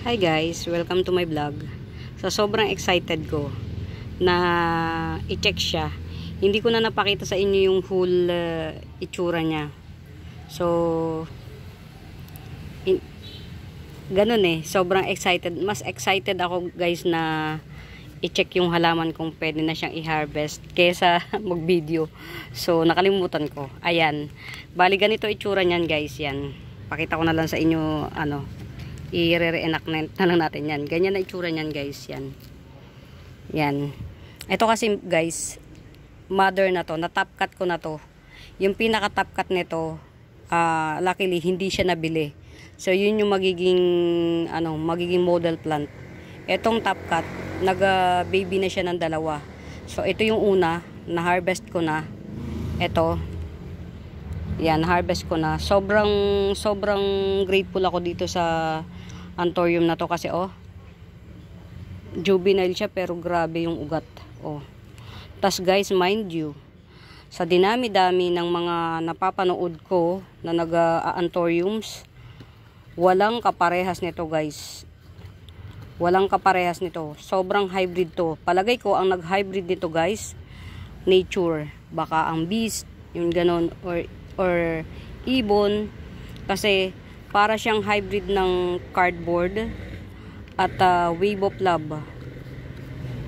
Hi guys, welcome to my vlog. So sobrang excited ko na i-check siya. Hindi ko na napakita sa inyo yung full itsura niya. So ganun sobrang excited. Mas excited ako guys na i-check yung halaman kung pwede na siyang i-harvest kesa mag-video. So nakalimutan ko. Ayan. Bali ganito itsura niyan guys, yan. Pakita ko na lang sa inyo i-re-reenactment na lang natin yan. Ganyan na itsura niyan guys, yan. Yan. Ito kasi guys, mother na to, na-top cut ko na to. Yung pinaka-top cut nito, luckily hindi siya nabili. So yun yung magiging magiging model plant. Etong top cut, nag-baby na siya ng dalawa. So ito yung una, na-harvest ko na. Ito. Yan, harvest ko na. Sobrang grateful ako dito sa Anthurium na to kasi juvenile siya pero grabe yung ugat. Tas guys, mind you, sa dinami-dami ng mga napapanood ko na nag-Anthuriums, walang kaparehas nito guys. Walang kaparehas nito. Sobrang hybrid to. Palagay ko ang nag-hybrid nito guys, nature. Baka ang beast, yung ganon, or ibon, kasi para siyang hybrid ng cardboard at wave of love.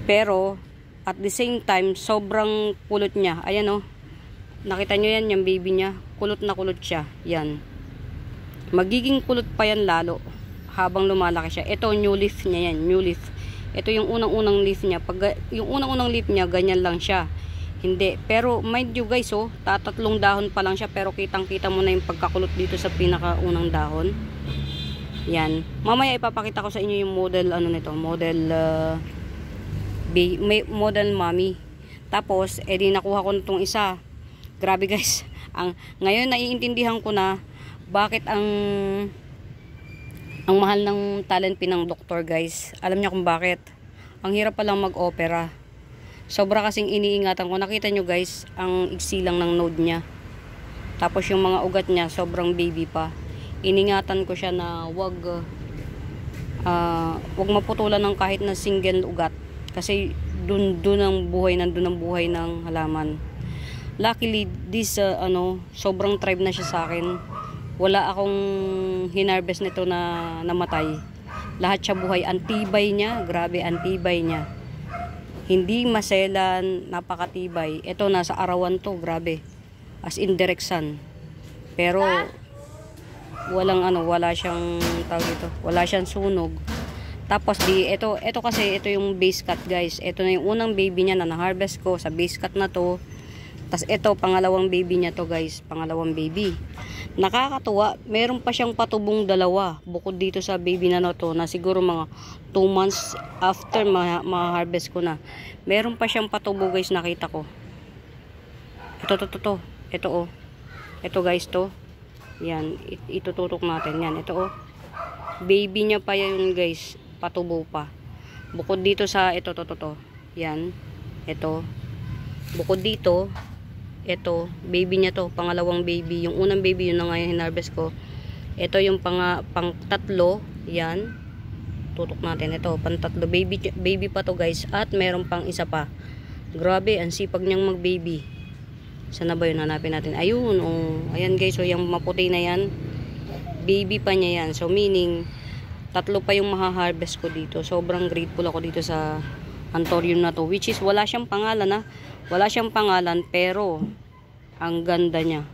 Pero at the same time sobrang kulot niya. Ayan nakita nyo yan, yung baby niya, kulot na kulot siya. Yan, magiging kulot pa yan lalo habang lumalaki siya. Ito new leaf niya yan, new leaf. Ito yung unang-unang leaf niya. Pag yung unang-unang leaf niya, ganyan lang siya. Hindi. Pero mind you guys, tatatlong dahon pa lang siya pero kitang-kita mo na yung pagkakulot dito sa pinakaunang dahon. Yan. Mamaya ipapakita ko sa inyo yung model nito, model mommy. Tapos edi nakuha ko nitong isa. Grabe guys. Ngayon naiintindihan ko na bakit ang mahal ng talent pin ng doktor guys. Alam niyo kung bakit? Ang hirap pa lang mag-opera. Sobra kasing iniingatan ko. Nakita nyo guys, ang iksi lang ng node niya. Tapos yung mga ugat niya, sobrang baby pa. Iningatan ko siya na wag maputulan ng kahit na single ugat. Kasi dun ang buhay ng halaman. Luckily, this sobrang thrive na siya sa akin. Wala akong hinarvest nito na namatay. Lahat siya buhay. Antibay niya, grabe antibay niya. Hindi maselan, napakatibay. Ito nasa arawan to, grabe. As in direct sun. Pero wala siyang tawag dito. Wala siyang sunog. Tapos ito kasi ito yung base cut guys. Ito na yung unang baby niya na na-harvest ko sa base cut na to. Tapos ito pangalawang baby niya to guys, pangalawang baby. Nakakatuwa, meron pa siyang patubong dalawa bukod dito sa baby na to na siguro mga 2 months after ma-harvest ko na. Meron pa siyang patubo guys, nakita ko. Ito Ito guys to. Yan, itututok natin yan. Ito baby niya pa yan guys, patubo pa. Bukod dito sa ito. Yan. Ito. Bukod dito, ito, baby niya to, pangalawang baby. Yung unang baby, yun na nga yung hinarvest ko. Ito yung pang tatlo, yan. Tutok natin. Ito, pang tatlo. Baby pa to guys. At meron pang isa pa. Grabe, ang sipag niyang mag-baby. Sana ba yun? Hanapin natin. Ayun, ayan guys. So, yung maputi na yan, baby pa niya yan. So, meaning, tatlo pa yung maha-harvest ko dito. Sobrang grateful ako dito sa Anthurium na to. Which is, wala siyang pangalan Wala siyang pangalan pero ang ganda niya.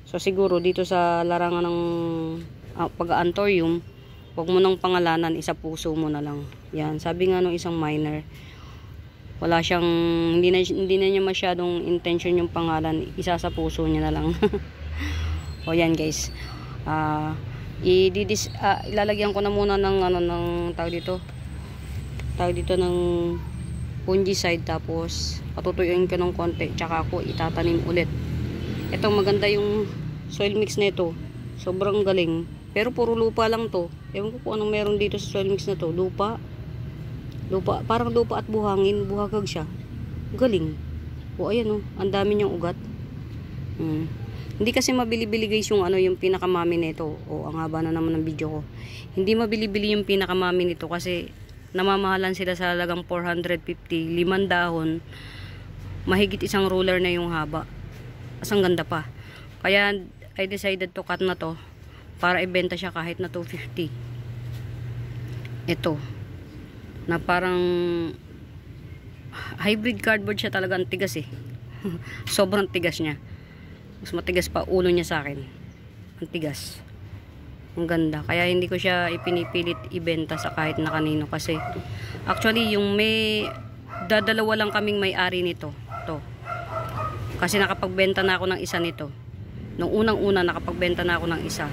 So siguro dito sa larangan ng pag-Anthurium, wag mo nang pangalanan, isa puso mo na lang. Yan, sabi nga nung isang miner, wala siyang hindi na niya masyadong intention yung pangalan, isa sa puso niya na lang. O yan guys. Ilalagyan ko na muna ng tawag dito ng fungicide, tapos patutuyuin ko ng konti, tsaka ako itatanim ulit. Ito maganda yung soil mix nito, sobrang galing. Pero puro lupa lang to. Ewan ko kung anong meron dito sa soil mix na to. Lupa, parang lupa at buhangin, buhagag siya. Galing. Ayan ang dami niyang ugat. Hindi kasi mabili-bili guys yung ano, yung pinakamami nito. O, ang haba na naman ng video ko. Hindi mabili-bili yung pinakamami nito kasi namamahalan sila sa halagang 450, 5 dahon. Mahigit isang ruler na yung haba. As ang ganda pa. Kaya I decided to cut na to para ibenta siya kahit na 250. Ito na parang hybrid cardboard siya, talagang tigas eh. Sobrang tigas niya. Mas matigas pa ulo niya sa akin. Ang tigas. Ang ganda. Kaya hindi ko siya ipinipilit ibenta sa kahit na kanino kasi actually yung may dadalawa lang kaming may-ari nito. To. Kasi nakapagbenta na ako ng isa nito. Nung unang-una nakapagbenta na ako ng isa.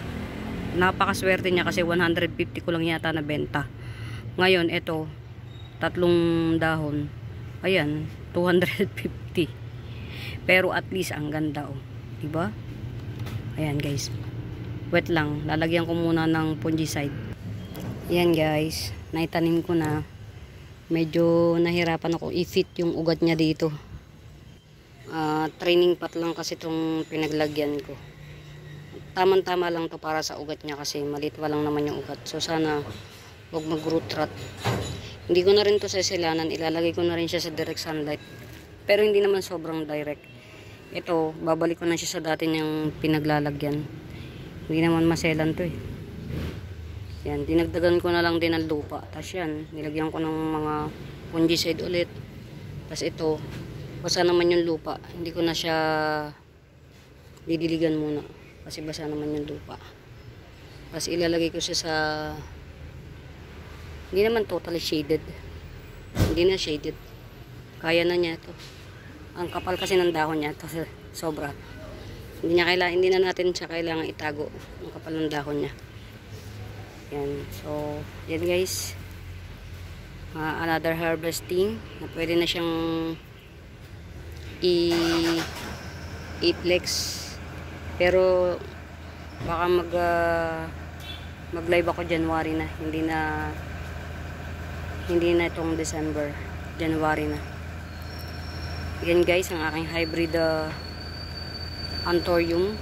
Napakaswerte niya kasi 150 ko lang yata na benta. Ngayon ito 3 dahon. Ayan, 250. Pero at least ang ganda oh. Diba? Ayan guys. Wet lang. Lalagyan ko muna ng fungicide. Ayan guys. Naitanim ko na. Medyo nahirapan ako i-fit yung ugat niya dito. Training pot lang kasi itong pinaglagyan ko. Tama-tama lang to para sa ugat niya kasi maliit lang naman yung ugat. So sana huwag mag-root rot. Hindi ko na rin to sesilanan. Ilalagay ko na rin siya sa direct sunlight. Pero hindi naman sobrang direct. Ito, babalik ko na siya sa dati niyang pinaglalagyan. Hindi naman maselan to eh. Yan, dinagdagan ko na lang din ng lupa. Tapos yan, nilagyan ko ng mga fungicide ulit. Tapos ito, basa naman yung lupa. Hindi ko na siya didiligan muna. Kasi basa naman yung lupa. Tapos ilalagay ko siya sa... Hindi naman totally shaded. Hindi na shaded. Kaya na niya ito. Ang kapal kasi ng dahon niya. Ito, sobra. Hindi na natin siya kailangan itago. Ang kapal ng dahon niya. Yan. So, yan guys. Another harvesting. Na pwede na siyang i-flex. Pero, baka mag-live ako January na. Hindi na itong December. January na. Yan guys, ang aking hybrid Anthurium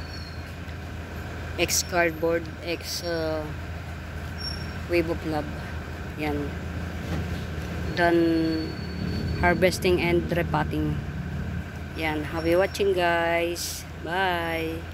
X cardboard X wave of love. Yan. Done harvesting and repotting. Yan. Happy watching guys. Bye.